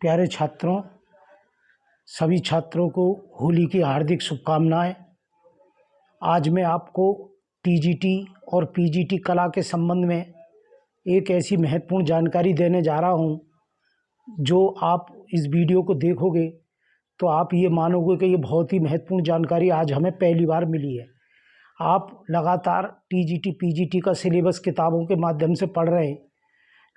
प्यारे छात्रों, सभी छात्रों को होली की हार्दिक शुभकामनाएं। आज मैं आपको टीजीटी और पीजीटी कला के संबंध में एक ऐसी महत्वपूर्ण जानकारी देने जा रहा हूं, जो आप इस वीडियो को देखोगे तो आप ये मानोगे कि ये बहुत ही महत्वपूर्ण जानकारी आज हमें पहली बार मिली है। आप लगातार टीजीटी पीजीटी का सिलेबस किताबों के माध्यम से पढ़ रहे हैं,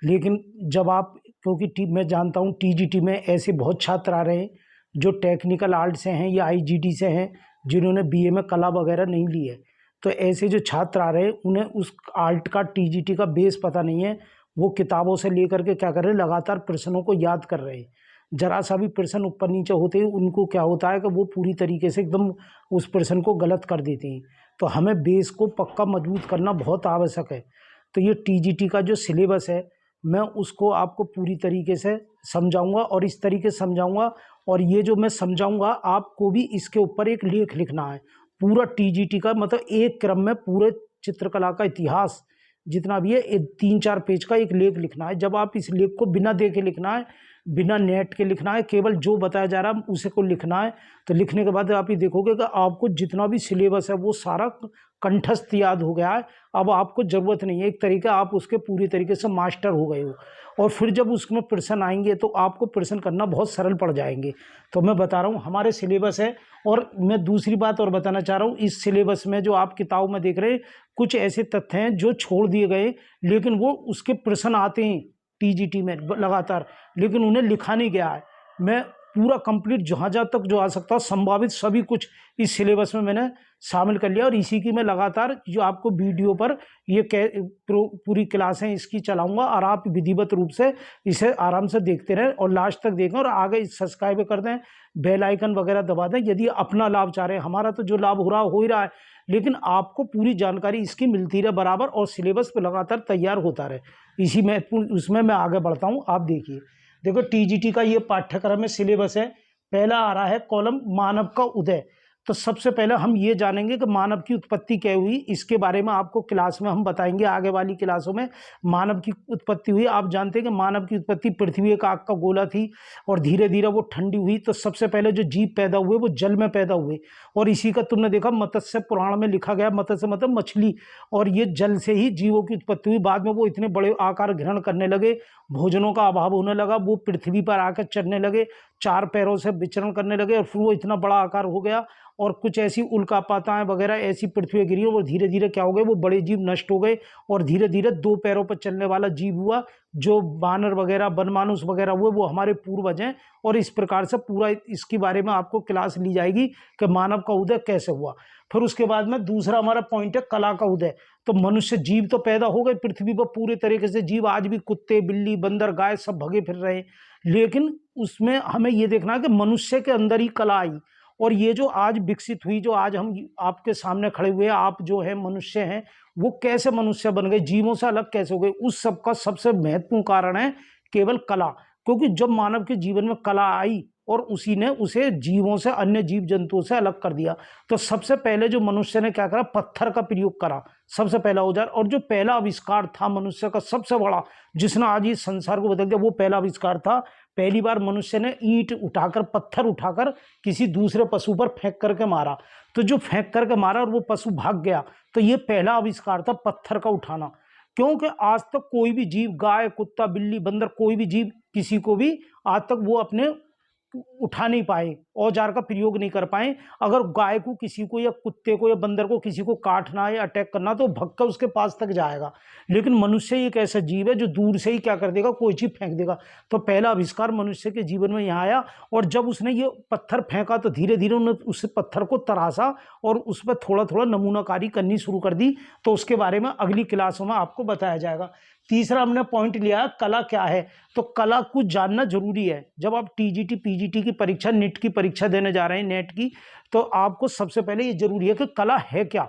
लेकिन जब आप क्योंकि मैं जानता हूँ टीजीटी में ऐसे बहुत छात्र आ रहे हैं जो टेक्निकल आर्ट से हैं या आईजीडी से हैं, जिन्होंने बीए में कला वगैरह नहीं ली है। तो ऐसे जो छात्र आ रहे हैं उन्हें उस आर्ट का टीजीटी का बेस पता नहीं है। वो किताबों से लेकर के क्या कर रहे हैं, लगातार प्रश्नों को याद कर रहे हैं। जरा सा भी प्रश्न ऊपर नीचे होते ही उनको क्या होता है कि वो पूरी तरीके से एकदम उस प्रश्न को गलत कर देते हैं। तो हमें बेस को पक्का मजबूत करना बहुत आवश्यक है। तो ये टीजीटी का जो सिलेबस है, मैं उसको आपको पूरी तरीके से समझाऊंगा और इस तरीके से समझाऊंगा, और ये जो मैं समझाऊंगा आपको भी इसके ऊपर एक लेख लिखना है। पूरा टीजीटी का मतलब एक क्रम में पूरे चित्रकला का इतिहास जितना भी है 3-4 पेज का एक लेख लिखना है। जब आप इस लेख को बिना देखे लिखना है, बिना नेट के लिखना है, केवल जो बताया जा रहा है उसे को लिखना है। तो लिखने के बाद आप ये देखोगे कि आपको जितना भी सिलेबस है वो सारा कंठस्थ याद हो गया है। अब आपको ज़रूरत नहीं है, एक तरीका आप उसके पूरी तरीके से मास्टर हो गए हो। और फिर जब उसमें प्रश्न आएंगे तो आपको प्रश्न करना बहुत सरल पड़ जाएंगे। तो मैं बता रहा हूँ हमारे सिलेबस है। और मैं दूसरी बात और बताना चाह रहा हूँ, इस सिलेबस में जो आप किताबों में देख रहे हैं कुछ ऐसे तथ्य हैं जो छोड़ दिए गए, लेकिन वो उसके प्रश्न आते हैं टीजीटी में लगातार, लेकिन उन्हें लिखा नहीं गया है। मैं पूरा कंप्लीट जहाँ तक जो आ सकता है संभावित सभी कुछ इस सिलेबस में मैंने शामिल कर लिया, और इसी की मैं लगातार जो आपको वीडियो पर ये पूरी क्लासें इसकी चलाऊंगा, और आप विधिवत रूप से इसे आराम से देखते रहें और लास्ट तक देखें, और आगे सब्सक्राइब कर दें, बेल आइकन वगैरह दबा दें यदि अपना लाभ चाह रहे हैं। हमारा तो जो लाभ हो ही रहा है, लेकिन आपको पूरी जानकारी इसकी मिलती रहे बराबर, और सिलेबस पर लगातार तैयार होता रहे। इसी महत्वपूर्ण उसमें मैं आगे बढ़ता हूँ। आप देखो टीजीटी का ये पाठ्यक्रम में सिलेबस है। पहला आ रहा है कॉलम मानव का उदय। तो सबसे पहले हम ये जानेंगे कि मानव की उत्पत्ति क्या हुई। इसके बारे में आपको क्लास में हम बताएंगे, आगे वाली क्लासों में मानव की उत्पत्ति हुई। आप जानते हैं कि मानव की उत्पत्ति पृथ्वी एक आग का गोला थी और धीरे धीरे वो ठंडी हुई। तो सबसे पहले जो जीव पैदा हुए वो जल में पैदा हुए, और इसी का तुमने देखा मत्स्य पुराण में लिखा गया, मत्स्य मतलब मछली, और ये जल से ही जीवों की उत्पत्ति हुई। बाद में वो इतने बड़े आकार ग्रहण करने लगे, भोजनों का अभाव होने लगा, वो पृथ्वी पर आकर चढ़ने लगे, 4 पैरों से विचरण करने लगे, और फिर वो इतना बड़ा आकार हो गया। और कुछ ऐसी उल्कापाताएं वगैरह ऐसी पृथ्वी गिरी, और धीरे धीरे क्या हो गए, वो बड़े जीव नष्ट हो गए, और धीरे धीरे 2 पैरों पर चलने वाला जीव हुआ, जो बानर वगैरह वनमानुष वगैरह हुए, वो हमारे पूर्वज हैं। और इस प्रकार से पूरा इसके बारे में आपको क्लास ली जाएगी कि मानव का उदय कैसे हुआ। फिर उसके बाद में दूसरा हमारा पॉइंट है कला का उदय। तो मनुष्य जीव तो पैदा हो गए पृथ्वी पर पूरे तरीके से जीव, आज भी कुत्ते बिल्ली बंदर गाय सब भगे फिर रहे, लेकिन उसमें हमें ये देखना है कि मनुष्य के अंदर ही कला आई। और ये जो आज विकसित हुई, जो आज हम आपके सामने खड़े हुए, आप जो है मनुष्य हैं, वो कैसे मनुष्य बन गए, जीवों से अलग कैसे हो गए, उस सब का सबसे महत्वपूर्ण कारण है केवल कला। क्योंकि जब मानव के जीवन में कला आई और उसी ने उसे जीवों से, अन्य जीव जंतुओं से अलग कर दिया। तो सबसे पहले जो मनुष्य ने क्या करा, पत्थर का प्रयोग करा, सबसे पहला औजार। और जो पहला आविष्कार था मनुष्य का सबसे बड़ा, जिसने आज इस संसार को बदल दिया, वो पहला आविष्कार था। पहली बार मनुष्य ने ईंट उठाकर, पत्थर उठाकर किसी दूसरे पशु पर फेंक करके मारा। तो जो फेंक करके मारा और वो पशु भाग गया, तो ये पहला आविष्कार था पत्थर का उठाना। क्योंकि आज तक कोई भी जीव, गाय कुत्ता बिल्ली बंदर, कोई भी जीव किसी को भी आज तक वो अपने उठा नहीं पाए, औजार का प्रयोग नहीं कर पाए। अगर गाय को किसी को या कुत्ते को या बंदर को किसी को काटना है या अटैक करना, तो भग कर उसके पास तक जाएगा। लेकिन मनुष्य एक ऐसा जीव है जो दूर से ही क्या कर देगा, कोई चीज फेंक देगा। तो पहला आविष्कार मनुष्य के जीवन में यहाँ आया। और जब उसने ये पत्थर फेंका तो धीरे धीरे उन्होंने उस पत्थर को तराशा और उस पर थोड़ा थोड़ा नमूनाकारी करनी शुरू कर दी। तो उसके बारे में अगली क्लासों में आपको बताया जाएगा। तीसरा हमने पॉइंट लिया कला क्या है। तो कला को जानना जरूरी है। जब आप टीजीटी पीजीटी की परीक्षा, नेट की परीक्षा देने जा रहे हैं, नेट की, तो आपको सबसे पहले ये जरूरी है कि कला है क्या,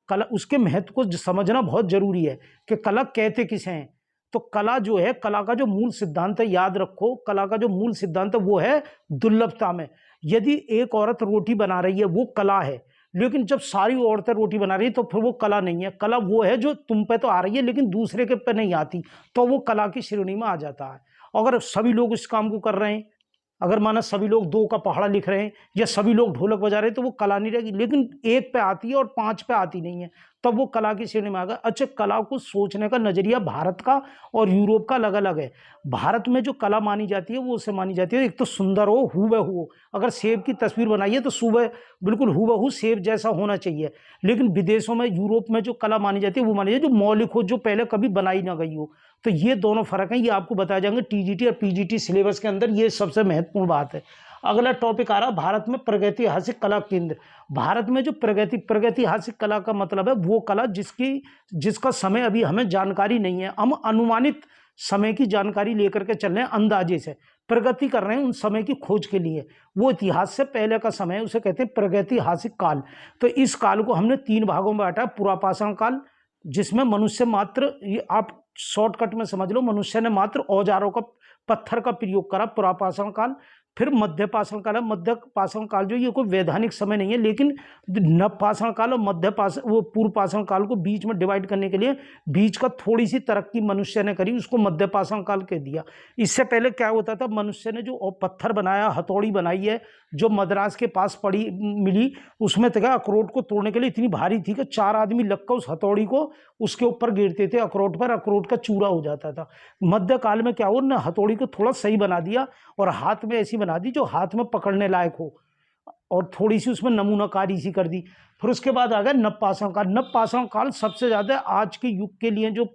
कला उसके महत्व को समझना बहुत जरूरी है कि कला कहते किसे हैं। तो कला जो है, कला का जो मूल सिद्धांत है, याद रखो, कला का जो मूल सिद्धांत है वो है दुर्लभता में। यदि एक औरत रोटी बना रही है वो कला है, लेकिन जब सारी औरतें रोटी बना रही है तो फिर वो कला नहीं है। कला वो है जो तुम पे तो आ रही है लेकिन दूसरे के पे नहीं आती, तो वो कला की श्रेणी में आ जाता है। अगर सभी लोग इस काम को कर रहे हैं अगर माना सभी लोग 2 का पहाड़ा लिख रहे हैं या सभी लोग ढोलक बजा रहे हैं तो वो कला नहीं रहेगी, लेकिन 1 पे आती है और 5 पे आती नहीं है, तब वो कला की श्रेणी में आ गया। अच्छा, कला को सोचने का नजरिया भारत का और यूरोप का अलग अलग है। भारत में जो कला मानी जाती है वो उससे मानी जाती है, एक तो सुंदर हो, हूबहू हो। अगर सेब की तस्वीर बनाई है तो सुबह बिल्कुल हूबहू सेब जैसा होना चाहिए। लेकिन विदेशों में, यूरोप में जो कला मानी जाती है वो मानी जाती है जो मौलिक हो, जो पहले कभी बनाई ना गई हो। तो ये दोनों फर्क हैं, ये आपको बताए जाएंगे टीजीटी और पीजीटी सिलेबस के अंदर, ये सबसे महत्वपूर्ण बात है। अगला टॉपिक आ रहा है भारत में प्रागैतिहासिक कला केंद्र। भारत में जो प्रागैतिहासिक कला का मतलब है वो कला जिसका समय अभी हमें जानकारी नहीं है, हम अनुमानित समय की जानकारी लेकर के चल रहे हैं, अंदाजे से प्रगति कर रहे हैं उन समय की खोज के लिए। वो इतिहास से पहले का समय है, उसे कहते हैं प्रागैतिहासिक काल। तो इस काल को हमने 3 भागों में बांटा। पुरापाषाण काल, जिसमें मनुष्य मात्र, ये आप शॉर्टकट में समझ लो, मनुष्य ने मात्र औजारों का, पत्थर का प्रयोग करा, पुरापाषाण काल। फिर मध्य पाषाण काल है। मध्य पाषाण काल जो, ये कोई वैधानिक समय नहीं है, लेकिन नवपाषाण काल और पूर्व पाषाण काल को बीच में डिवाइड करने के लिए बीच का थोड़ी सी तरक्की मनुष्य ने करी, उसको मध्य पाषाण काल कह दिया। इससे पहले क्या होता था, मनुष्य ने जो पत्थर बनाया, हथौड़ी बनाई है, जो मद्रास के पास पड़ी मिली, उसमें तक अखरोट को तोड़ने के लिए इतनी भारी थी कि 4 आदमी लगकर उस हथौड़ी को उसके ऊपर गिरते थे अखरोट पर, अखरोट का चूरा हो जाता था। मध्य काल में क्या हुआ ना, हथौड़ी को थोड़ा सही बना दिया और हाथ में ऐसी बना दी जो हाथ में पकड़ने लायक हो, और थोड़ी सी उसमें नमूनाकारी सी कर दी। फिर उसके बाद आ गया नवपाषाण काल। नवपाषाण काल सबसे ज्यादा आज के युग के लिए जो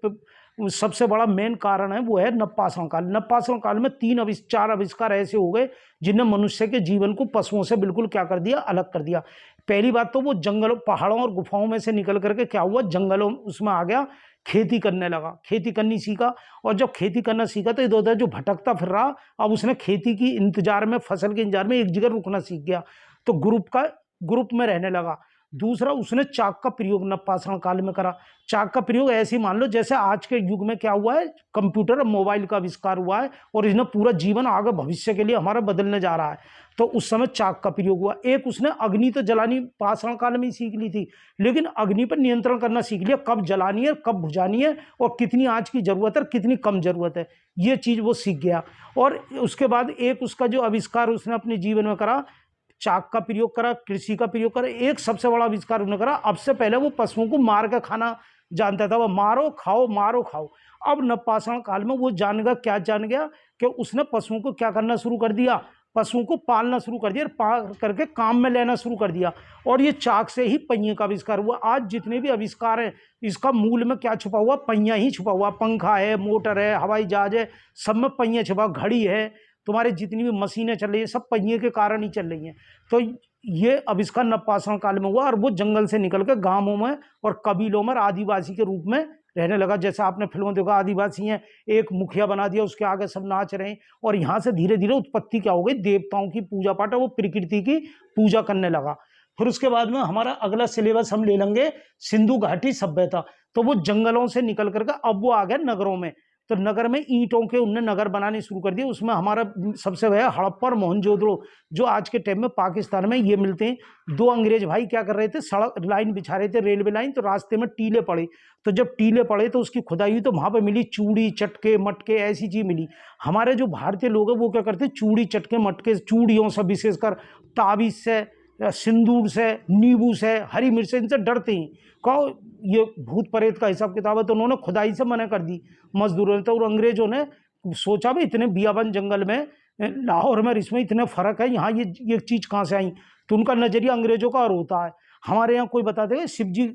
सबसे बड़ा मेन कारण है वो है नवपाषाण काल। नवपाषाण काल में 4 आविष्कार ऐसे हो गए जिनने मनुष्य के जीवन को पशुओं से बिल्कुल क्या कर दिया, अलग कर दिया। पहली बात तो वो जंगलों, पहाड़ों और गुफाओं में से निकल करके क्या हुआ, जंगलों उसमें आ गया, खेती करने लगा, खेती करनी सीखा। और जब खेती करना सीखा तो इधर उधर जो भटकता फिर रहा, अब उसने खेती की इंतजार में, फसल के इंतजार में एक जगह रुकना सीख गया, तो ग्रुप में रहने लगा। दूसरा, उसने चाक का प्रयोग नवपाषाण काल में करा। चाक का प्रयोग ऐसे ही मान लो जैसे आज के युग में क्या हुआ है, कंप्यूटर और मोबाइल का आविष्कार हुआ है और इसने पूरा जीवन आगे भविष्य के लिए हमारा बदलने जा रहा है, तो उस समय चाक का प्रयोग हुआ। एक, उसने अग्नि तो जलानी पाषाण काल में ही सीख ली थी, लेकिन अग्नि पर नियंत्रण करना सीख लिया, कब जलानी है, कब बुझानी है, और कितनी आंच की जरूरत है, कितनी कम जरूरत है, ये चीज वो सीख गया। और उसके बाद एक उसका जो आविष्कार उसने अपने जीवन में करा, चाक का प्रयोग करा, कृषि का प्रयोग करा। एक सबसे बड़ा आविष्कार उन्होंने करा, अब से पहले वो पशुओं को मार कर खाना जानता था, वो मारो खाओ मारो खाओ। अब नवपाषाण काल में वो जान गया कि उसने पशुओं को क्या करना शुरू कर दिया, पशुओं को पालना शुरू कर दिया और पाल करके काम में लेना शुरू कर दिया। और ये चाक से ही पहिए का आविष्कार हुआ। आज जितने भी आविष्कार हैं, इसका मूल में क्या छुपा हुआ, पहिया ही छुपा हुआ। पंखा है, मोटर है, हवाई जहाज है, सब में पहिया छुपा, घड़ी है, तुम्हारे जितनी भी मशीनें चल रही है सब पहिए के कारण ही चल रही हैं। तो ये आविष्कार नवपाषाण काल में हुआ और वो जंगल से निकल कर गांवों में और कबीलों में आदिवासी के रूप में रहने लगा। जैसे आपने फिल्मों देखा, आदिवासी हैं, एक मुखिया बना दिया, उसके आगे सब नाच रहे हैं, और यहाँ से धीरे धीरे उत्पत्ति क्या हो गई, देवताओं की पूजा पाठ, वो प्रकृति की पूजा करने लगा। फिर उसके बाद में हमारा अगला सिलेबस हम ले लेंगे सिंधु घाटी सभ्यता। तो वो जंगलों से निकल करके अब वो आ गए नगरों में। तो नगर में ईंटों के उनने नगर बनाने शुरू कर दिए। उसमें हमारा सबसे बड़ा हड़प्पा और मोहनजोदड़ो, जो आज के टाइम में पाकिस्तान में ये मिलते हैं। 2 अंग्रेज भाई क्या कर रहे थे, सड़क लाइन बिछा रहे थे, रेलवे लाइन, तो रास्ते में टीले पड़े। तो जब टीले पड़े तो उसकी खुदाई हुई, तो वहां पर मिली चूड़ी चटके मटके, ऐसी चीज मिली। हमारे जो भारतीय लोग हैं वो क्या करते हैं, चूड़ी चटके मटके, चूड़ियों से, विशेषकर ताबीज से, सिंदूर से, नींबू से, हरी मिर्च से, इनसे डरते हैं। कहो ये भूत प्रेत का हिसाब किताब है, तो उन्होंने खुदाई से मना कर दी मजदूरों ने। तो और अंग्रेजों ने सोचा भी इतने बियाबन जंगल में, लाहौर में, इसमें इतने फर्क है, यहाँ ये चीज कहाँ से आई। तो उनका नजरिया अंग्रेजों का और होता है। हमारे यहाँ कोई बताते हैं शिव जी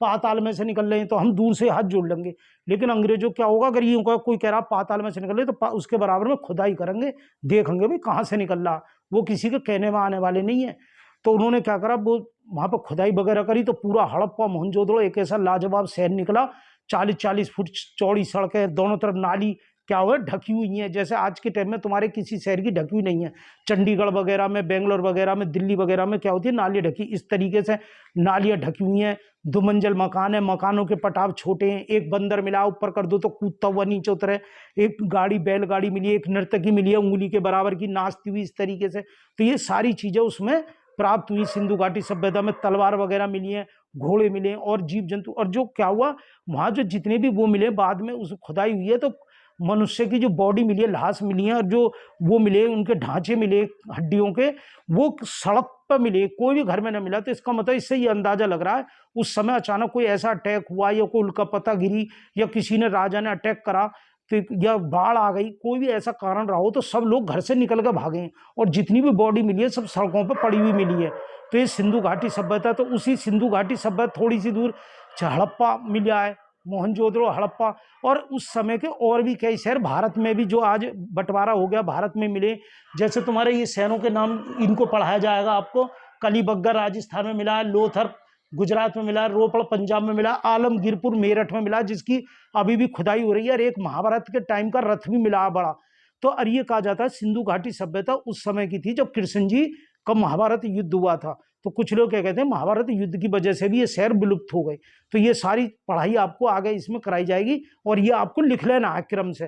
पाताल में से निकल रहे हैं तो हम दूर से हाथ जोड़ लेंगे, लेकिन अंग्रेजों क्या होगा, अगर ये कोई कह रहा पाताल में से निकल रहे तो उसके बराबर में खुदाई करेंगे, देखेंगे भाई कहाँ से निकल रहा, वो किसी के कहने में आने वाले नहीं है। तो उन्होंने क्या करा, वो वहां पर खुदाई वगैरह करी, तो पूरा हड़प्पा मोहनजोदड़ो एक ऐसा लाजवाब शहर निकला। 40-40 फुट चौड़ी सड़कें, दोनों तरफ नाली क्या हुआ, ढकी हुई हैं, जैसे आज के टाइम में तुम्हारे किसी शहर की ढकी हुई नहीं है। चंडीगढ़ वगैरह में, बेंगलोर वगैरह में, दिल्ली वगैरह में क्या होती है, नालियाँ ढकी, इस तरीके से नालियाँ ढकी हुई हैं। 2 मंजिल मकान है, मकानों के पटाव छोटे हैं, एक बंदर मिला ऊपर कर दो तो कूदता हुआ नीचे उतरे, एक गाड़ी बैलगाड़ी मिली, एक नर्तकी मिली है उंगली के बराबर की नाचती हुई, इस तरीके से। तो ये सारी चीजें उसमें प्राप्त हुई। सिंधु घाटी सभ्यता में तलवार वगैरह मिली है, घोड़े मिले और जीव जंतु। और जो क्या हुआ, वहां जो जितने भी वो मिले बाद में उस खुदाई हुई है, तो मनुष्य की जो बॉडी मिली है, लाश मिली है, और जो वो मिले, उनके ढांचे मिले हड्डियों के, वो सड़क पर मिले, कोई भी घर में न मिला। तो इसका मतलब इससे ये अंदाजा लग रहा है उस समय अचानक कोई ऐसा अटैक हुआ, या कोई उल्कापता गिरी, या किसी ने राजा ने अटैक करा, तो या बाढ़ आ गई, कोई भी ऐसा कारण रहा हो, तो सब लोग घर से निकल कर भागे, और जितनी भी बॉडी मिली है सब सड़कों पर पड़ी हुई मिली है। तो ये सिंधु घाटी सभ्यता, तो उसी सिंधु घाटी सभ्यता थोड़ी सी दूर हड़प्पा मिला है, मोहनजोदड़ो, हड़प्पा, और उस समय के और भी कई शहर भारत में भी जो आज बंटवारा हो गया भारत में मिले। जैसे तुम्हारे ये शहरों के नाम इनको पढ़ाया जाएगा आपको। कलीबंगा राजस्थान में मिला है, लोथर गुजरात में मिला, रोपड़ पंजाब में मिला, आलमगीरपुर मेरठ में मिला, जिसकी अभी भी खुदाई हो रही है, और एक महाभारत के टाइम का रथ भी मिला बड़ा। तो और ये कहा जाता है सिंधु घाटी सभ्यता उस समय की थी जब कृष्ण जी का महाभारत युद्ध हुआ था। तो कुछ लोग क्या कहते हैं महाभारत युद्ध की वजह से भी ये शहर विलुप्त हो गए। तो ये सारी पढ़ाई आपको आगे इसमें कराई जाएगी, और ये आपको लिख लेना है क्रम से।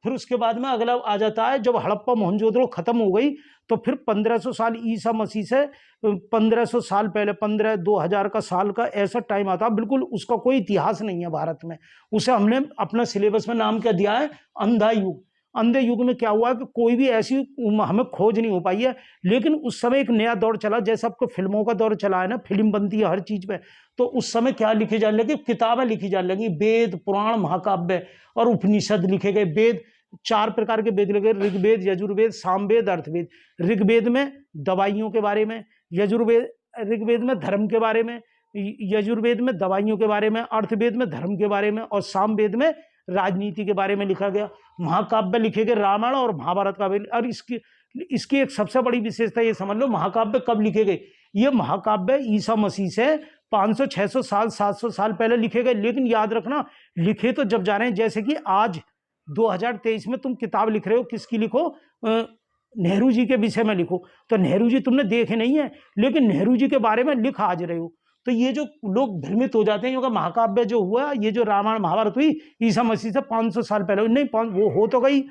फिर उसके बाद में अगला आ जाता है, जब हड़प्पा मोहनजोदड़ो खत्म हो गई, तो फिर 1500 साल ईसा मसीह से 1500 साल पहले, 2000 का साल का ऐसा टाइम आता, बिल्कुल उसका कोई इतिहास नहीं है भारत में। उसे हमने अपना सिलेबस में नाम क्या दिया है, अंधा युग। अंधे युग में क्या हुआ कि कोई भी ऐसी हमें खोज नहीं हो पाई है, लेकिन उस समय एक नया दौर चला, जैसे आपको फिल्मों का दौर चला है ना, फिल्म बनती है हर चीज पे। तो उस समय क्या लिखे जाने लगे, किताबें लिखी जाने लगी, वेद, पुराण, महाकाव्य और उपनिषद लिखे गए। वेद 4 प्रकार के वेद लिखे, ऋग्वेद, यजुर्वेद, सामवेद, अर्थवेद। ऋग्वेद में दवाइयों के बारे में, ऋग्वेद में धर्म के बारे में, यजुर्वेद में दवाइयों के बारे में, अर्थवेद में धर्म के बारे में, और सामवेद में राजनीति के बारे में लिखा गया। महाकाव्य लिखे गए रामायण और महाभारत का। और इसकी एक सबसे बड़ी विशेषता ये समझ लो, महाकाव्य कब लिखे गए। ये महाकाव्य ईसा मसीह से 500, 600 साल, 700 साल पहले लिखे गए। लेकिन याद रखना, लिखे तो जब जा रहे हैं, जैसे कि आज 2023 में तुम किताब लिख रहे हो, किसकी लिखो, नेहरू जी के विषय में लिखो। तो नेहरू जी तुमने देखे नहीं है, लेकिन नेहरू जी के बारे में लिख आज रहे हो। तो ये जो लोग भ्रमित हो जाते हैं, क्योंकि महाकाव्य जो हुआ, ये जो रामायण महाभारत हुई ईसा मसीह से 500 साल पहले, नहीं वो हो तो गई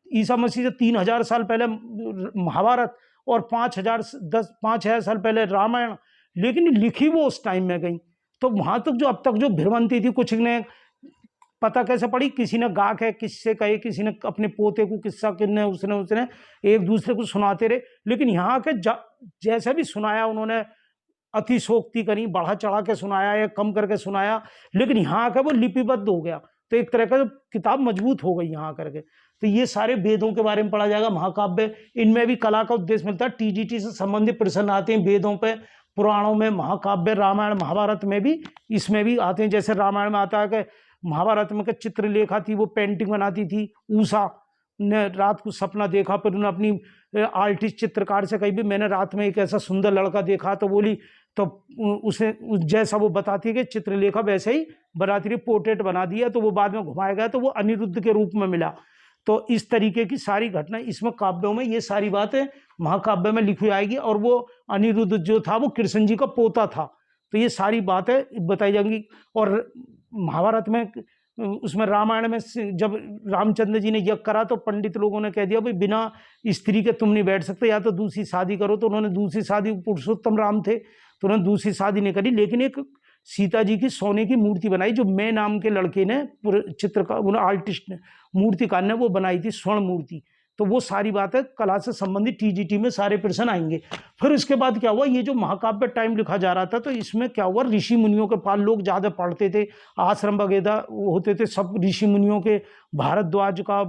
ईसा मसीह से 3000 साल पहले महाभारत, और 5000 साल पहले रामायण, लेकिन लिखी वो उस टाइम में गई। तो वहां तक जो अब तक जो भ्रमंती थी, कुछ ने पता कैसे पड़ी, किसी ने गा के किससे कहे, किसी ने अपने पोते को किस्सा, किसने उसने एक दूसरे को सुनाते रहे। लेकिन यहाँ के जैसे भी सुनाया उन्होंने, अतिशोक्ति करी, बढ़ा चढ़ा के सुनाया या कम करके सुनाया, लेकिन यहाँ आकर वो लिपिबद्ध हो गया। तो एक तरह का किताब मजबूत हो गई यहाँ करके। तो ये सारे वेदों के बारे में पढ़ा जाएगा, महाकाव्य, इनमें भी कला का उद्देश्य मिलता है। टीजीटी से संबंधित प्रश्न आते हैं वेदों पे, पुराणों में, महाकाव्य, रामायण महाभारत में भी, इसमें भी आते हैं। जैसे रामायण में आता है कि महाभारत में चित्रलेखा थी, वो पेंटिंग बनाती थी। उषा ने रात को सपना देखा, फिर उन्होंने अपनी आर्टिस्ट चित्रकार से कही भी मैंने रात में एक ऐसा सुंदर लड़का देखा, तो बोली, तो उसे जैसा वो बताती है कि चित्रलेखा वैसे ही बनाती रही, पोर्ट्रेट बना दिया। तो वो बाद में घुमाया गया, तो वो अनिरुद्ध के रूप में मिला। तो इस तरीके की सारी घटना इसमें काव्यों में, ये सारी बातें महाकाव्य में लिखी आएगी। और वो अनिरुद्ध जो था वो कृष्ण जी का पोता था। तो ये सारी बातें बताई जाएंगी। और महाभारत में, उसमें रामायण में जब रामचंद्र जी ने यज्ञ करा, तो पंडित लोगों ने कह दिया भाई बिना स्त्री के तुम नहीं बैठ सकते, या तो दूसरी शादी करो। तो उन्होंने दूसरी शादी, पुरुषोत्तम राम थे तो उन्होंने दूसरी शादी नहीं करी, लेकिन एक सीता जी की सोने की मूर्ति बनाई, जो मैं नाम के लड़के ने, चित्रकार, आर्टिस्ट ने, मूर्तिकार ने वो बनाई थी, स्वर्ण मूर्ति। तो वो सारी बातें कला से संबंधित टीजीटी में सारे प्रश्न आएंगे। फिर इसके बाद क्या हुआ, ये जो महाकाव्य टाइम लिखा जा रहा था, तो इसमें क्या हुआ, ऋषि मुनियों के पास लोग ज़्यादा पढ़ते थे, आश्रम वगैरह होते थे, सब ऋषि मुनियों के, भारद्वाज का,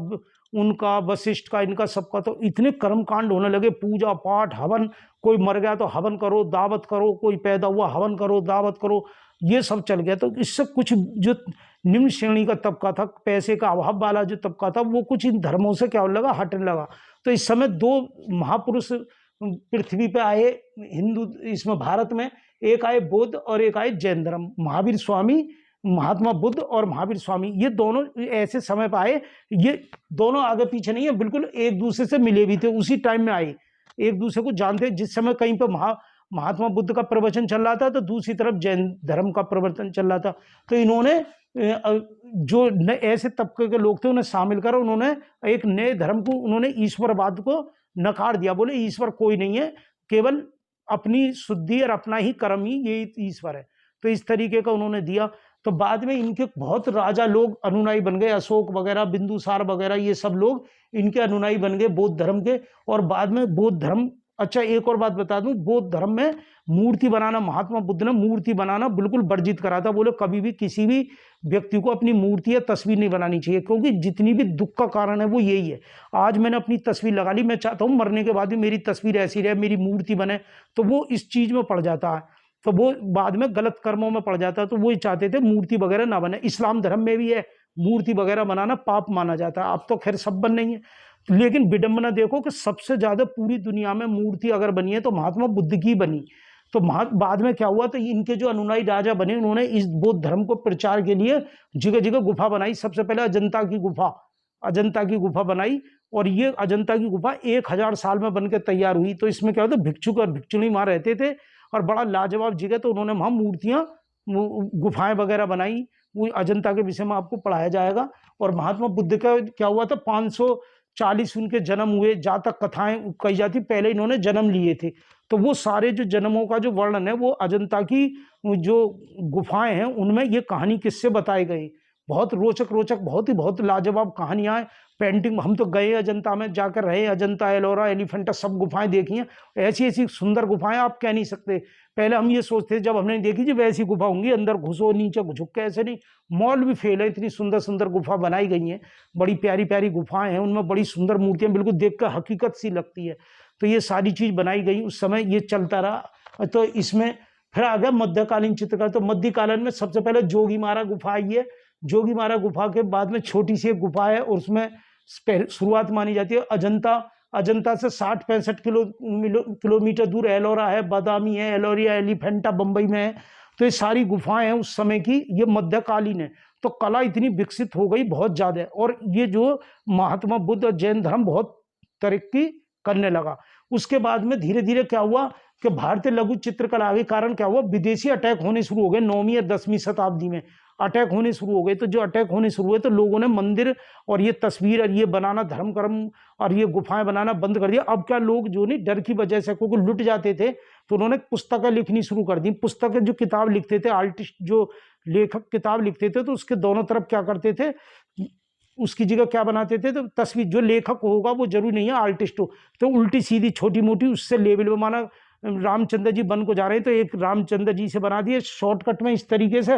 उनका, वशिष्ठ का, इनका सबका। तो इतने कर्मकांड होने लगे, पूजा पाठ, हवन, कोई मर गया तो हवन करो, दावत करो, कोई पैदा हुआ हवन करो, दावत करो, ये सब चल गया। तो इससे कुछ जो निम्न श्रेणी का तबका था, पैसे का अभाव वाला जो तबका था, वो कुछ इन धर्मों से क्या लगा, हटने लगा। तो इस समय 2 महापुरुष पृथ्वी पे आए हिंदू, इसमें भारत में, एक आए बौद्ध और एक आए जैन धर्म। महावीर स्वामी, महात्मा बुद्ध और महावीर स्वामी, ये दोनों ऐसे समय पर आए। ये दोनों आगे पीछे नहीं है, बिल्कुल एक दूसरे से मिले भी थे, उसी टाइम में आए, एक दूसरे को जानते। जिस समय कहीं पर महात्मा बुद्ध का प्रवचन चल रहा था, तो दूसरी तरफ जैन धर्म का प्रवचन चल रहा था। तो इन्होंने जो ऐसे तबके के लोग थे उन्हें शामिल कर, उन्होंने एक नए धर्म को, उन्होंने ईश्वरवाद को नकार दिया। बोले ईश्वर कोई नहीं है, केवल अपनी शुद्धि और अपना ही कर्म ही ये ईश्वर है। तो इस तरीके का उन्होंने दिया। तो बाद में इनके बहुत राजा लोग अनुयायी बन गए, अशोक वगैरह, बिंदुसार वगैरह, ये सब लोग इनके अनुयायी बन गए बौद्ध धर्म के। और बाद में बौद्ध धर्म, अच्छा एक और बात बता दूं, बौद्ध धर्म में मूर्ति बनाना, महात्मा बुद्ध ने मूर्ति बनाना बिल्कुल वर्जित करा था। बोले कभी भी किसी भी व्यक्ति को अपनी मूर्ति या तस्वीर नहीं बनानी चाहिए, क्योंकि जितनी भी दुख का कारण है वो यही है। आज मैंने अपनी तस्वीर लगा ली, मैं चाहता हूँ मरने के बाद भी मेरी तस्वीर ऐसी रहे, मेरी मूर्ति बने, तो वो इस चीज में पड़ जाता है, तो वो बाद में गलत कर्मों में पड़ जाता है। तो वो चाहते थे मूर्ति वगैरह ना बने। इस्लाम धर्म में भी है, मूर्ति वगैरह बनाना पाप माना जाता है। अब तो खैर सब बन नहीं है, लेकिन विडंबना देखो कि सबसे ज्यादा पूरी दुनिया में मूर्ति अगर बनी है तो महात्मा बुद्ध की बनी। तो बाद में क्या हुआ, तो इनके जो अनुयायी राजा बने, उन्होंने इस बौद्ध धर्म को प्रचार के लिए जगह जगह गुफा बनाई। सबसे पहले अजंता की गुफा बनाई, और ये अजंता की गुफा 1000 साल में बनकर तैयार हुई। तो इसमें क्या होता है, भिक्षुक और भिक्षुणी वहां रहते थे और बड़ा लाजवाब जगह, तो उन्होंने वहां मूर्तियां, गुफाएं वगैरह बनाई। वो अजंता के विषय में आपको पढ़ाया जाएगा। और महात्मा बुद्ध का क्या हुआ था, 540 उनके जन्म हुए, जातक कथाएं कही जाती, पहले इन्होंने जन्म लिए थे। तो वो सारे जो जन्मों का जो वर्णन है वो अजंता की जो गुफाएं हैं उनमें ये कहानी किस्से बताए गए। बहुत रोचक बहुत लाजवाब कहानियां हैं। पेंटिंग, हम तो गए अजंता में, जाकर रहे, अजंता, एलोरा, एलिफेंटा सब गुफाएं देखी हैं। ऐसी ऐसी सुंदर गुफाएं आप कह नहीं सकते। पहले हम ये सोचते थे जब हमने देखी जी वैसी गुफा होंगी, अंदर घुसो नीचे झुक के, ऐसे नहीं, मॉल भी फेल है, इतनी सुंदर सुंदर गुफा बनाई गई हैं, बड़ी प्यारी प्यारी गुफाएं हैं, उनमें बड़ी सुंदर मूर्तियां बिल्कुल देख कर हकीकत सी लगती है। तो ये सारी चीज बनाई गई, उस समय ये चलता रहा। तो इसमें फिर आ गया मध्यकालीन चित्रकला। तो मध्यकालीन में सबसे पहले जोगीमारा गुफा आई है। जोगीमारा गुफा के बाद में छोटी सी एक गुफा है, और उसमें शुरुआत मानी जाती है अजंता से 60-65 किलोमीटर दूर एलोरा है, बादामी है, एलोरिया, एलिफेंटा बंबई में है। तो ये सारी गुफाएं हैं उस समय की, ये मध्यकालीन है। तो कला इतनी विकसित हो गई बहुत ज्यादा, और ये जो महात्मा बुद्ध और जैन धर्म बहुत तरक्की करने लगा। उसके बाद में धीरे धीरे क्या हुआ कि भारतीय लघु चित्रकला के कारण क्या हुआ, विदेशी अटैक होने शुरू हो गए। 9वीं या 10वीं शताब्दी में अटैक होने शुरू हो गए। तो जो अटैक होने शुरू हुए तो लोगों ने मंदिर और ये तस्वीर और ये बनाना, धर्म कर्म और ये गुफाएं बनाना बंद कर दिया। अब क्या, लोग जो नहीं डर की वजह से क्योंकि लुट जाते थे, तो उन्होंने पुस्तकें लिखनी शुरू कर दी। पुस्तकें जो किताब लिखते थे, आर्टिस्ट जो लेखक किताब लिखते थे, तो उसके दोनों तरफ क्या करते थे, उसकी जगह क्या बनाते थे, तो तस्वीर, जो लेखक होगा वो जरूरी नहीं है आर्टिस्ट हो, तो उल्टी सीधी छोटी मोटी उससे लेवल में, माना रामचंद्र जी बन को जा रहे हैं तो एक रामचंद्र जी से बना दिए शॉर्टकट में, इस तरीके से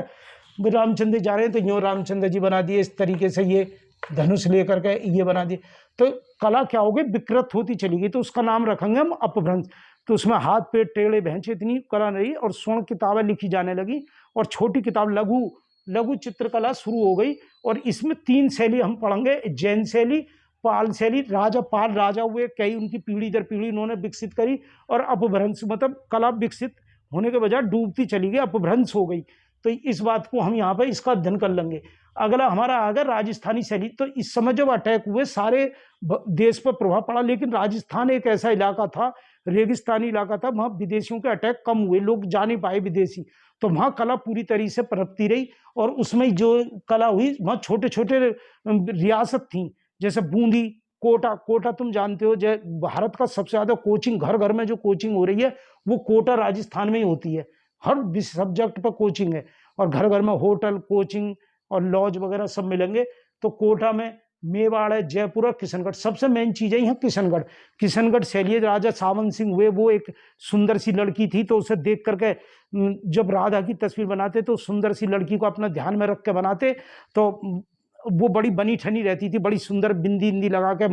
रामचंद्र जा रहे हैं तो यूँ रामचंद्र जी बना दिए, इस तरीके से ये धनुष लेकर के ये बना दिए। तो कला क्या हो गई, विकृत होती चली गई। तो उसका नाम रखेंगे हम अपभ्रंश। तो उसमें हाथ पेट टेढ़े भैंसे इतनी कला नहीं, और स्वर्ण किताबें लिखी जाने लगी, और छोटी किताब लघु चित्रकला शुरू हो गई। और इसमें 3 शैली हम पढ़ेंगे, जैन शैली, पाल शैली, पाल राजा हुए कई, उनकी पीढ़ी दर पीढ़ी उन्होंने विकसित करी, और अपभ्रंश, मतलब कला विकसित होने के बजाय डूबती चली गई, अपभ्रंश हो गई। तो इस बात को हम यहाँ पर इसका अध्ययन कर लेंगे। अगला हमारा आ गया राजस्थानी शैली। तो इस समय जब अटैक हुए सारे देश पर प्रभाव पड़ा, लेकिन राजस्थान एक ऐसा इलाका था, रेगिस्तानी इलाका था, वहाँ विदेशियों के अटैक कम हुए, लोग जा नहीं पाए विदेशी, तो वहाँ कला पूरी तरीके से पनपती रही। और उसमें जो कला हुई, वहाँ छोटे छोटे रियासत थी, जैसे बूंदी, कोटा तुम जानते हो, भारत का सबसे ज्यादा कोचिंग, घर घर में जो कोचिंग हो रही है वो कोटा राजस्थान में ही होती है। हर सब्जेक्ट पर कोचिंग है, और घर घर में होटल, कोचिंग और लॉज वगैरह सब मिलेंगे। तो कोटा में मेवाड़ है, जयपुर और किशनगढ़, सबसे मेन चीज है यहाँ किशनगढ़ शैली। राजा सावन सिंह हुए, वो एक सुंदर सी लड़की थी, तो उसे देख करके जब राधा की तस्वीर बनाते तो सुंदर सी लड़की को अपना ध्यान में रख के बनाते। तो वो बड़ी बनी ठनी रहती थी, बड़ी सुंदर बिंदी लगा के,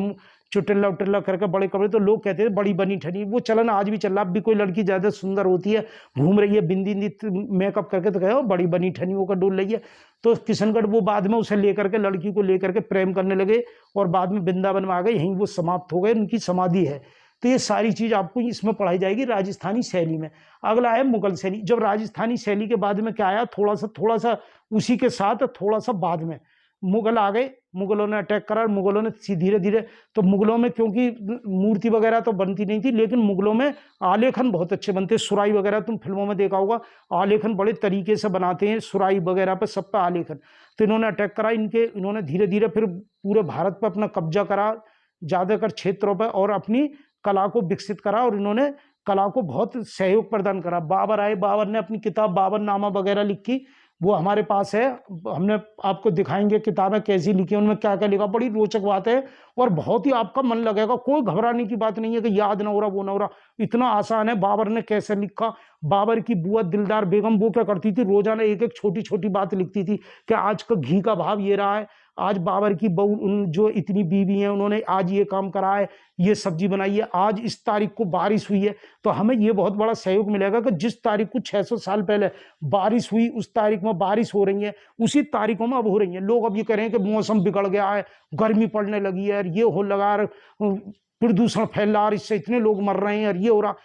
चुटल्ला उटल्ला करके बड़े कपड़े, तो लोग कहते थे बड़ी बनी ठनी। वो चलन आज भी चल रहा। अब भी कोई लड़की ज्यादा सुंदर होती है, घूम रही है बिंदी मेकअप करके, तो कहे बड़ी बनी ठनी होकर डोल रही है। तो किशनगढ़ वो बाद में उसे लेकर के, लड़की को लेकर के प्रेम करने लगे, और बाद में वृंदावन में आ गए, यहीं वो समाप्त हो गए, उनकी समाधि है। तो ये सारी चीज आपको इसमें पढ़ाई जाएगी राजस्थानी शैली में। अगला है मुगल शैली। जब राजस्थानी शैली के बाद में क्या आया, थोड़ा सा उसी के साथ थोड़ा सा बाद में मुगल आ गए। मुगलों ने अटैक करा, मुगलों ने धीरे धीरे, तो मुगलों में क्योंकि मूर्ति वगैरह तो बनती नहीं थी, लेकिन मुगलों में आलेखन बहुत अच्छे बनते। सुराई वगैरह तुम फिल्मों में देखा होगा, आलेखन बड़े तरीके से बनाते हैं, सुराई वगैरह पे सब पे आलेखन। तो इन्होंने अटैक करा, इन्होंने धीरे धीरे फिर पूरे भारत पर अपना कब्जा करा, ज्यादातर क्षेत्रों पर, और अपनी कला को विकसित करा। और इन्होंने कला को बहुत सहयोग प्रदान करा। बाबर आए, बाबर ने अपनी किताब बाबरनामा वगैरह लिखी, वो हमारे पास है, हमने आपको दिखाएंगे किताबें कैसी लिखी, उनमें क्या क्या लिखा, बड़ी रोचक बात है और बहुत ही आपका मन लगेगा। कोई घबराने की बात नहीं है कि याद ना हो रहा, वो ना हो रहा, इतना आसान है। बाबर ने कैसे लिखा, बाबर की बुआ दिलदार बेगम वो क्या करती थी, रोजाना एक एक छोटी छोटी बात लिखती थी कि आज का घी का भाव ये रहा है, आज बाबर की बहू जो इतनी बीवी हैं उन्होंने आज ये काम करा है, ये सब्जी बनाई है, आज इस तारीख को बारिश हुई है। तो हमें ये बहुत बड़ा सहयोग मिलेगा कि जिस तारीख को 600 साल पहले बारिश हुई, उस तारीख में बारिश हो रही है, उसी तारीखों में अब हो रही है। लोग अब ये कह रहे हैं कि मौसम बिगड़ गया है, गर्मी पड़ने लगी है, ये हो लगा, प्रदूषण फैल रहा है, इससे इतने लोग मर रहे हैं और ये हो रहा।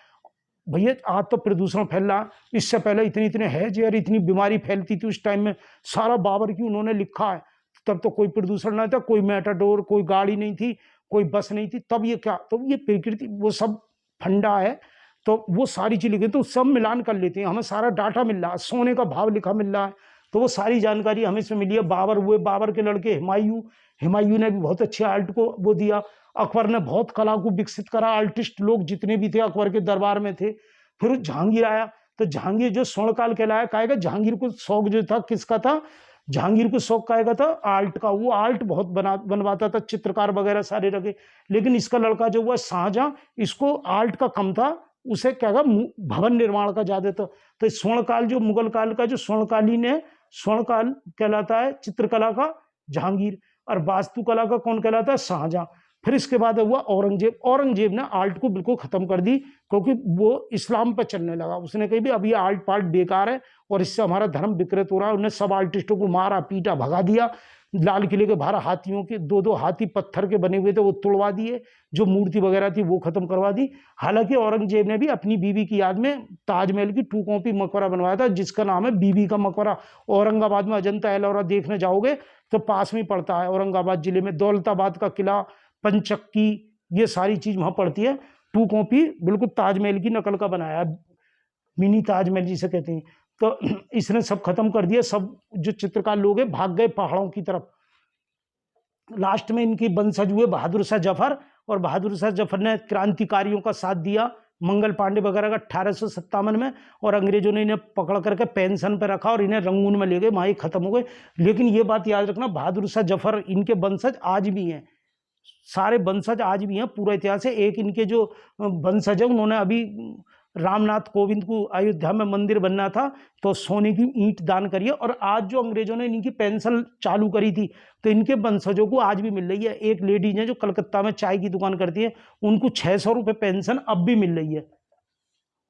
भैया आज तो प्रदूषण फैल रहा, इससे पहले इतने इतने हैज और इतनी बीमारी फैलती थी उस टाइम में, सारा बाबर की उन्होंने लिखा है। तब तो कोई प्रदूषण नहीं था, कोई मेटाडोर, कोई गाड़ी नहीं थी, कोई बस नहीं थी, तब ये क्या, तो ये प्रकृति वो सब फंडा है। तो वो सारी चीज लिखी, तो सब मिलान कर लेते हैं, हमें सारा डाटा मिल रहा है, सोने का भाव लिखा मिल रहा है, तो वो सारी जानकारी हमें से मिली है। बाबर हुए, बाबर के लड़के हुमायूं ने भी बहुत अच्छे आर्ट को वो दिया। अकबर ने बहुत कला को विकसित करा, आर्टिस्ट लोग जितने भी थे अकबर के दरबार में थे। फिर जहांगीर आया, तो जहांगीर जो स्वर्णकाल कहलाया, कहेगा जहांगीर को शौक जो था किसका था, जहांगीर को शौक कहेगा था आर्ट का, वो आर्ट बहुत बनवाता था, चित्रकार वगैरह सारे रखे। लेकिन इसका लड़का जो हुआ शाहजहां, इसको आर्ट का कम था, उसे क्या भवन निर्माण का ज्यादा था। तो स्वर्णकाल जो मुगल काल का जो स्वर्णकालीन है, स्वर्णकाल कहलाता है चित्रकला का जहांगीर, और वास्तुकला का कौन कहलाता है, शाहजहां। फिर इसके बाद हुआ औरंगजेब। औरंगजेब ने आर्ट को बिल्कुल खत्म कर दी, क्योंकि वो इस्लाम पर चलने लगा। उसने कही भी अब ये आर्ट पार्ट बेकार है और इससे हमारा धर्म विकृत हो रहा है। उन्हें सब आर्टिस्टों को मारा पीटा भगा दिया। लाल किले के बाहर हाथियों के दो हाथी पत्थर के बने हुए थे वो तोड़वा दिए, जो मूर्ति वगैरह थी वो खत्म करवा दी। हालांकि औरंगजेब ने भी अपनी बीवी की याद में ताजमहल की 2 कॉपी मकबरा बनवाया था, जिसका नाम है बीबी का मकबरा। औरंगाबाद में अजंता एलोरा देखने जाओगे तो पास में पड़ता है, औरंगाबाद जिले में दौलताबाद का किला, पंचक्की, ये सारी चीज वहां पड़ती है। 2 कॉपी बिल्कुल ताजमहल की नकल का बनाया, मिनी ताजमहल जिसे कहते हैं। तो इसने सब खत्म कर दिया, सब जो चित्रकार लोग हैं भाग गए पहाड़ों की तरफ। लास्ट में इनकी वंशज हुए बहादुर शाह जफर, और बहादुर शाह जफर ने क्रांतिकारियों का साथ दिया, मंगल पांडे वगैरह का 1857 में, और अंग्रेजों ने इन्हें पकड़ करके पेंशन पर रखा और इन्हें रंगून में ले गए, वहीं खत्म हो गए। लेकिन ये बात याद रखना, बहादुर शाह जफर इनके वंशज आज भी हैं, सारे वंशज आज भी हैं, पूरा इतिहास है। एक इनके जो वंशज है, उन्होंने अभी रामनाथ कोविंद को अयोध्या में मंदिर बनना था तो सोने की ईंट दान करी है, और आज जो अंग्रेजों ने इनकी पेंशन चालू करी थी तो इनके वंशजों को आज भी मिल रही है। एक लेडीज है जो कलकत्ता में चाय की दुकान करती है, उनको 600 रुपये पेंशन अब भी मिल रही है,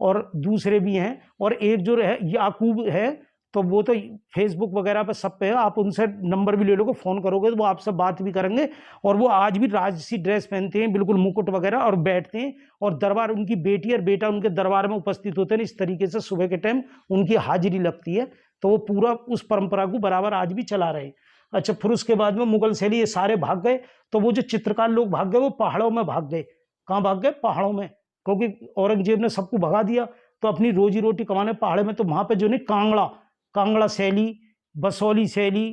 और दूसरे भी हैं। और एक जो है याकूब है, तो वो तो फेसबुक वगैरह पे सब पे है, आप उनसे नंबर भी ले लोगे, फ़ोन करोगे तो वो आपसे बात भी करेंगे। और वो आज भी राजसी ड्रेस पहनते हैं, बिल्कुल मुकुट वगैरह, और बैठते हैं, और दरबार उनकी बेटी और बेटा उनके दरबार में उपस्थित होते हैं। इस तरीके से सुबह के टाइम उनकी हाजिरी लगती है, तो वो पूरा उस परंपरा को बराबर आज भी चला रहे हैं। अच्छा, फिर उसके बाद में मुगल शैली ये सारे भाग गए, तो वो जो चित्रकार लोग भाग गए वो पहाड़ों में भाग गए। कहाँ भाग गए? पहाड़ों में, क्योंकि औरंगजेब ने सबको भगा दिया, तो अपनी रोजी रोटी कमाने पहाड़ में। तो वहाँ पे जो नहीं कांगड़ा शैली, बसौली शैली,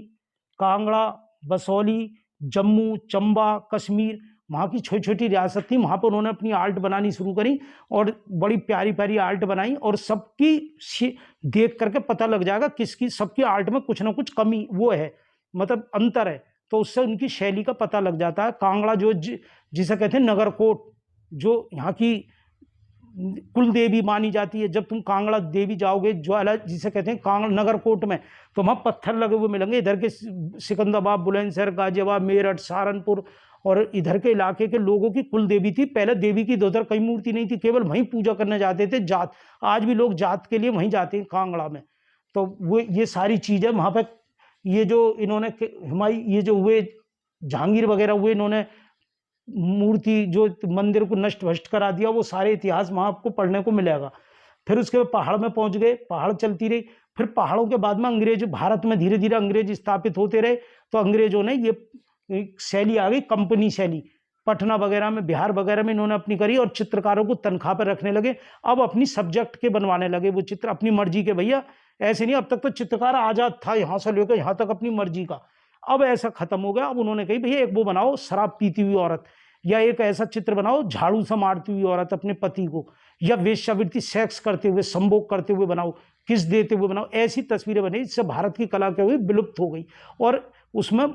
कांगड़ा, बसौली, जम्मू, चंबा, कश्मीर, वहाँ की छोटी छोटी रियासत थी, वहाँ पर उन्होंने अपनी आर्ट बनानी शुरू करी और बड़ी प्यारी प्यारी आर्ट बनाई। और सबकी देख करके पता लग जाएगा किसकी, सबकी आर्ट में कुछ ना कुछ कमी वो है, मतलब अंतर है, तो उससे उनकी शैली का पता लग जाता है। कांगड़ा जो जिसे कहते हैं नगरकोट, जो यहाँ की कुल देवी मानी जाती है। जब तुम कांगड़ा देवी जाओगे, ज्वाला जिसे कहते हैं कांगड़ा नगरकोट में, तो वहाँ पत्थर लगे हुए मिलेंगे। इधर के सिकंदराबाद, बुलंदशहर, गाजियाबाद, मेरठ, सहारनपुर और इधर के इलाके के लोगों की कुल देवी थी। पहले देवी की उधर कई मूर्ति नहीं थी, केवल वहीं पूजा करने जाते थे जात। आज भी लोग जात के लिए वहीं जाते हैं कांगड़ा में। तो वो ये सारी चीज़ें वहाँ पर, ये जो इन्होंने ये जो हुए जहांगीर वगैरह हुए, इन्होंने मूर्ति जो मंदिर को नष्ट भ्रष्ट करा दिया, वो सारे इतिहास वहाँ आपको पढ़ने को मिलेगा। फिर उसके बाद पहाड़ में पहुंच गए, पहाड़ चलती रही। फिर पहाड़ों के बाद में अंग्रेज, भारत में धीरे धीरे अंग्रेज स्थापित होते रहे, तो अंग्रेजों ने ये शैली आ गई कंपनी शैली, पटना वगैरह में, बिहार वगैरह में इन्होंने अपनी करी, और चित्रकारों को तनख्वाह पर रखने लगे। अब अपनी सब्जेक्ट के बनवाने लगे वो चित्र, अपनी मर्जी के। भैया ऐसे नहीं, अब तक तो चित्रकार आजाद था, यहाँ से लेकर यहाँ तक अपनी मर्जी का। अब ऐसा खत्म हो गया। अब उन्होंने कही भैया एक वो बनाओ शराब पीती हुई औरत, या एक ऐसा चित्र बनाओ झाड़ू से मारती हुई औरत अपने पति को, या वेश्यावृत्ति सेक्स करते हुए, संभोग करते हुए बनाओ, किस देते हुए बनाओ, ऐसी तस्वीरें बनी जिससे भारत की कला क्या हुई, विलुप्त हो गई और उसमें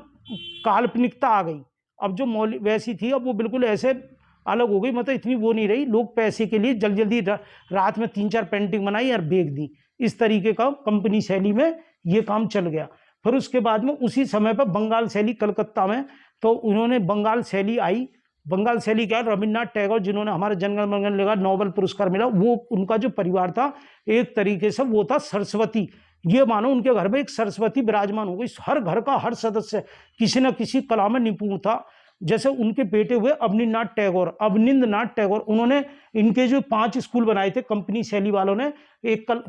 काल्पनिकता आ गई। अब जो मौलिक वैसी थी अब वो बिल्कुल ऐसे अलग हो गई, मतलब इतनी वो नहीं रही। लोग पैसे के लिए जल्दी जल्दी रात में 3-4 पेंटिंग बनाई और बेच दी, इस तरीके का कंपनी शैली में ये काम चल गया। फिर उसके बाद में उसी समय पर बंगाल शैली कलकत्ता में, तो उन्होंने बंगाल शैली आई। बंगाल शैली क्या, रविन्द्रनाथ टैगोर जिन्होंने हमारे जनगण मंगल लगा नोबेल पुरस्कार मिला, वो उनका जो परिवार था एक तरीके से वो था सरस्वती। ये मानो उनके घर में एक सरस्वती विराजमान हो गई। हर घर का हर सदस्य किसी न किसी कला में निपुण था। जैसे उनके बेटे हुए अवनिंद्रनाथ टैगोर, उन्होंने इनके जो 5 स्कूल बनाए थे कंपनी शैली वालों ने,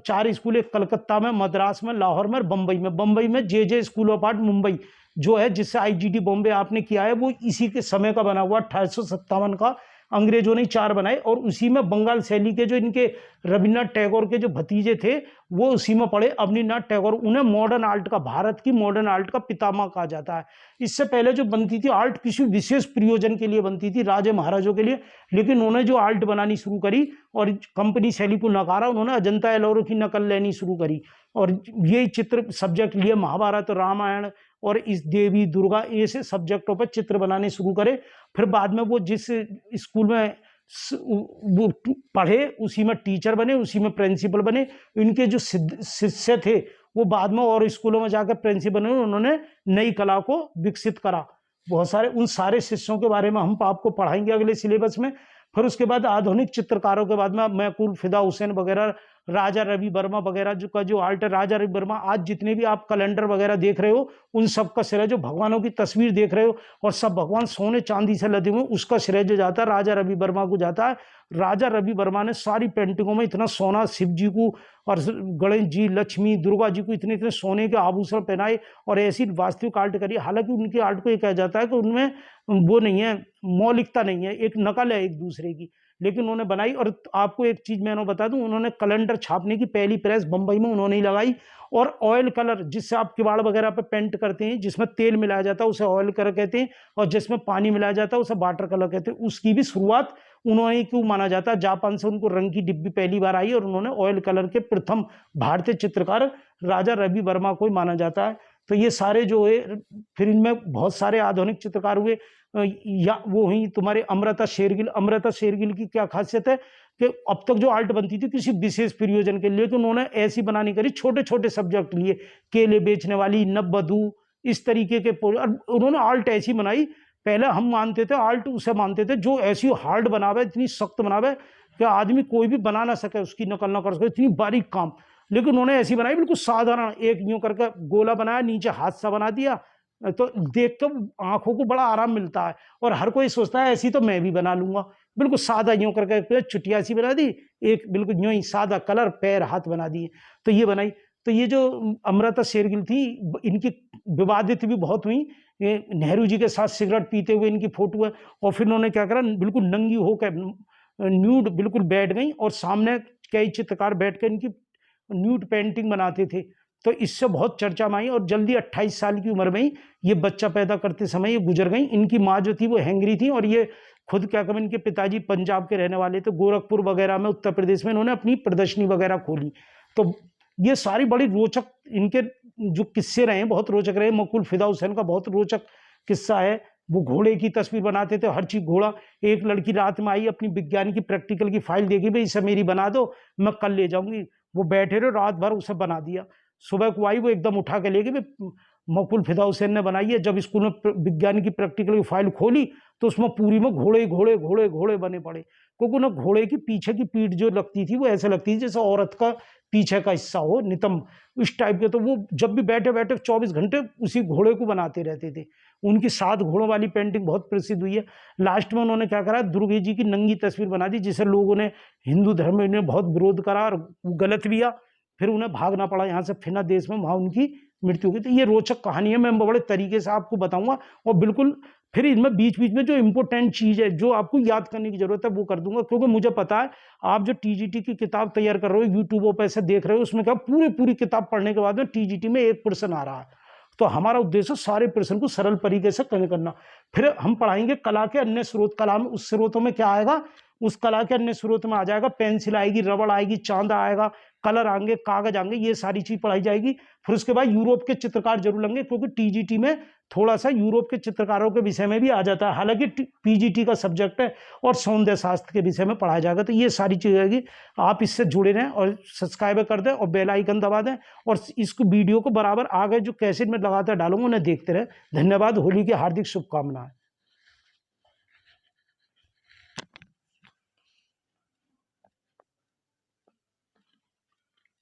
4 स्कूल, एक कलकत्ता में, मद्रास में, लाहौर में और बम्बई में जे स्कूल ऑफ आर्ट मुंबई जो है, जिससे IGT बॉम्बे आपने किया है, वो इसी के समय का बना हुआ 1857 का। अंग्रेजों ने 4 बनाए और उसी में बंगाल शैली के जो इनके रविन्द्रनाथ टैगोर के जो भतीजे थे वो उसी में पढ़े। अवनींद्रनाथ टैगोर, उन्हें मॉडर्न आर्ट का, भारत की मॉडर्न आर्ट का पितामह कहा जाता है। इससे पहले जो बनती थी आर्ट किसी विशेष प्रयोजन के लिए बनती थी, राजे महाराजों के लिए, लेकिन उन्होंने जो आर्ट बनानी शुरू करी और कंपनी शैली को नकारा, उन्होंने अजंता एलोरा की नकल लेनी शुरू करी और यही चित्र सब्जेक्ट लिए महाभारत, रामायण और इस देवी दुर्गा ऐसे सब्जेक्टों पर चित्र बनाने शुरू करे। फिर बाद में वो जिस स्कूल में वो पढ़े उसी में टीचर बने, उसी में प्रिंसिपल बने। इनके जो शिष्य थे वो बाद में और स्कूलों में जाकर प्रिंसिपल बने, उन्होंने नई कला को विकसित करा। बहुत सारे उन सारे शिष्यों के बारे में हम आपको पढ़ाएंगे अगले सिलेबस में। फिर उसके बाद आधुनिक चित्रकारों के बाद में मैकूल, फिदा हुसैन वगैरह, राजा रवि वर्मा वगैरह जो आर्ट है, राजा रवि वर्मा, आज जितने भी आप कैलेंडर वगैरह देख रहे हो उन सब का श्रेय, जो भगवानों की तस्वीर देख रहे हो और सब भगवान सोने चांदी से लदे हुए, उसका श्रेय जो जाता है राजा रवि वर्मा को जाता है। राजा रवि वर्मा ने सारी पेंटिंगों में इतना सोना, शिव जी को और गणेश जी, लक्ष्मी, दुर्गा जी को इतने इतने सोने के आभूषण पहनाए और ऐसी वास्तविक आर्ट करी। हालांकि उनकी आर्ट को ये कहा जाता है कि उनमें वो नहीं है, मौलिकता नहीं है, एक नकल है एक दूसरे की, लेकिन उन्होंने बनाई। और आपको एक चीज मैं बता दूं, उन्होंने कैलेंडर छापने की पहली प्रेस बंबई में उन्होंने ही लगाई। और ऑयल कलर, जिससे आप किवाड़ वगैरह पे पेंट करते हैं, जिसमें तेल मिलाया जाता है उसे ऑयल कलर कहते हैं, और जिसमें पानी मिलाया जाता है उसे वाटर कलर कहते हैं, उसकी भी शुरुआत उन्होंने क्यों माना जाता है। जापान से उनको रंग की डिब्बी पहली बार आई और उन्होंने ऑयल कलर के प्रथम भारतीय चित्रकार राजा रवि वर्मा को ही माना जाता है। तो ये सारे जो है, फिर इनमें बहुत सारे आधुनिक चित्रकार हुए। या वो हुई तुम्हारे अमृता शेरगिल की क्या खासियत है कि अब तक जो आर्ट बनती थी किसी विशेष प्रयोजन के लिए, तो उन्होंने ऐसी बनानी करी, छोटे छोटे सब्जेक्ट लिए, केले बेचने वाली, नववधू, इस तरीके के उन्होंने आर्ट ऐसी बनाई। पहले हम मानते थे आर्ट उसे मानते थे जो ऐसी हार्ड बनावे, इतनी सख्त बनावे कि आदमी कोई भी बना ना सके, उसकी नकल ना कर सके, इतनी बारीक काम। लेकिन उन्होंने ऐसी बनाई बिल्कुल साधारण, एक यूं करके गोला बनाया, नीचे हाथ सा बना दिया, तो देख कर आंखों को बड़ा आराम मिलता है और हर कोई सोचता है ऐसी तो मैं भी बना लूंगा। बिल्कुल सादा यूं करके चुटिया सी बना दी, एक बिल्कुल यूं ही सादा कलर, पैर हाथ बना दिए, तो ये बनाई। तो ये जो अमृता शेरगिल थी, इनकी विवादित भी बहुत हुई। नेहरू जी के साथ सिगरेट पीते हुए इनकी फोटो है, और फिर उन्होंने क्या करा, बिल्कुल नंगी होकर न्यूड बिल्कुल बैठ गई और सामने कई चित्रकार बैठ कर इनकी न्यूड पेंटिंग बनाते थे। तो इससे बहुत चर्चा में आई और जल्दी 28 साल की उम्र में ही ये बच्चा पैदा करते समय ये गुजर गई। इनकी माँ जो थी वो हैंगरी थी और ये खुद क्या कहते, इनके पिताजी पंजाब के रहने वाले थे, गोरखपुर वगैरह में, उत्तर प्रदेश में इन्होंने अपनी प्रदर्शनी वगैरह खोली। तो ये सारी बड़ी रोचक इनके जो किस्से रहे बहुत रोचक रहे। मकबूल फिदा हुसैन का बहुत रोचक किस्सा है, वो घोड़े की तस्वीर बनाते थे, हर चीज घोड़ा। एक लड़की रात में आई, अपनी विज्ञान की प्रैक्टिकल की फाइल देखी, भाई इसे मेरी बना दो, मैं कल ले जाऊंगी। वो बैठे रहे रात भर, उसे बना दिया। सुबह को आई, वो एकदम उठा के ले गई, मकबूल फिदा हुसैन ने बनाई है। जब स्कूल में विज्ञान की प्रैक्टिकल की फाइल खोली तो उसमें पूरी में घोड़े घोड़े घोड़े घोड़े बने पड़े, क्योंकि ना घोड़े की पीछे की पीठ जो लगती थी वो ऐसे लगती थी जैसे औरत का पीछे का हिस्सा हो, नितंब, इस टाइप के। तो वो जब भी बैठे बैठे 24 घंटे उसी घोड़े को बनाते रहते थे। उनकी 7 घोड़ों वाली पेंटिंग बहुत प्रसिद्ध हुई है। लास्ट में उन्होंने क्या करा, दुर्गा जी की नंगी तस्वीर बना दी, जिसे लोगों ने हिंदू धर्म में इन्हें बहुत विरोध करा और गलत भी आ, फिर उन्हें भागना पड़ा यहाँ से फिना देश में, वहाँ उनकी मृत्यु हुई। तो ये रोचक कहानी है, मैं बड़े तरीके से आपको बताऊंगा। और बिल्कुल फिर इनमें बीच बीच में जो इंपॉर्टेंट चीज है जो आपको याद करने की जरूरत है वो कर दूंगा, क्योंकि मुझे पता है आप जो टीजीटी की किताब तैयार कर रहे हो, यूट्यूब पर ऐसे देख रहे हो, उसमें क्या पूरी किताब पढ़ने के बाद में टीजीटी में एक प्रश्न आ रहा है। तो हमारा उद्देश्य सारे प्रश्न को सरल तरीके से करना। फिर हम पढ़ाएंगे कला के अन्य स्रोत, कला में उस स्रोतों में क्या आएगा, उस कला के अन्य स्रोत में आ जाएगा। पेंसिल आएगी, रबड़ आएगी, चांदा आएगा, कलर आएंगे, कागज आएंगे, ये सारी चीज पढ़ाई जाएगी। फिर उसके बाद यूरोप के चित्रकार जरूर लेंगे, क्योंकि टीजीटी में थोड़ा सा यूरोप के चित्रकारों के विषय में भी आ जाता है, हालांकि पीजीटी का सब्जेक्ट है और सौंदर्य शास्त्र के विषय में पढ़ाया जाएगा। तो ये सारी चीजें आएगी, आप इससे जुड़े रहें और सब्सक्राइब कर दें और बेल आइकन दबा दें, और इसको वीडियो को बराबर आगे जो कैसेट में लगाकर डालूंगा उन्हें देखते रहें। धन्यवाद। होली की हार्दिक शुभकामनाएं।